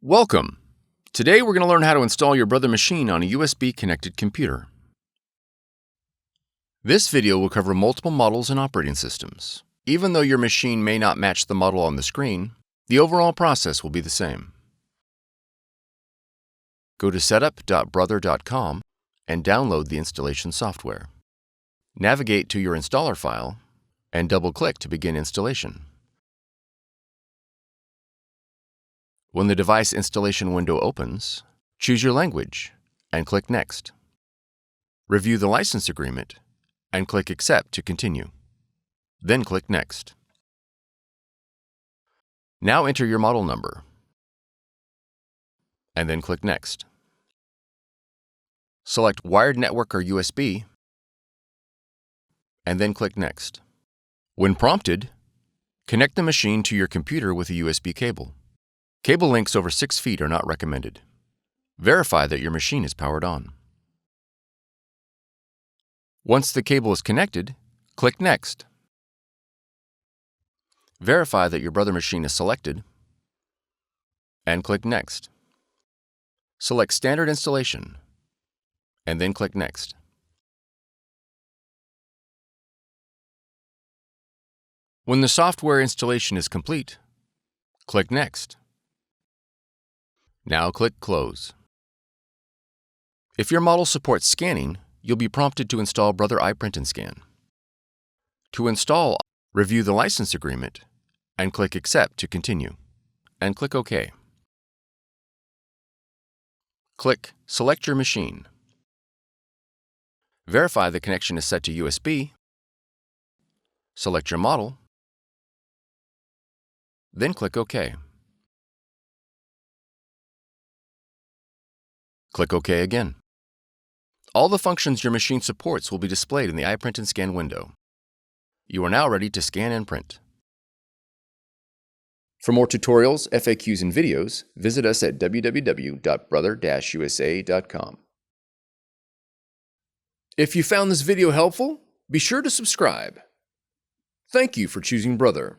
Welcome! Today we're going to learn how to install your Brother machine on a USB-connected computer. This video will cover multiple models and operating systems. Even though your machine may not match the model on the screen, the overall process will be the same. Go to setup.brother.com and download the installation software. Navigate to your installer file and double-click to begin installation. When the device installation window opens, choose your language and click Next. Review the license agreement and click Accept to continue. Then click Next. Now enter your model number and then click Next. Select Wired Network or USB and then click Next. When prompted, connect the machine to your computer with a USB cable. Cable lengths over 6 feet are not recommended. Verify that your machine is powered on. Once the cable is connected, click Next. Verify that your Brother machine is selected and click Next. Select Standard Installation and then click Next. When the software installation is complete, click Next. Now click Close. If your model supports scanning, you'll be prompted to install Brother iPrint&Scan. To install, review the license agreement and click Accept to continue, and click OK. Click Select your machine. Verify the connection is set to USB. Select your model, then click OK. Click OK again. All the functions your machine supports will be displayed in the iPrint&Scan window. You are now ready to scan and print. For more tutorials, FAQs, and videos, visit us at www.brother-usa.com. If you found this video helpful, be sure to subscribe. Thank you for choosing Brother.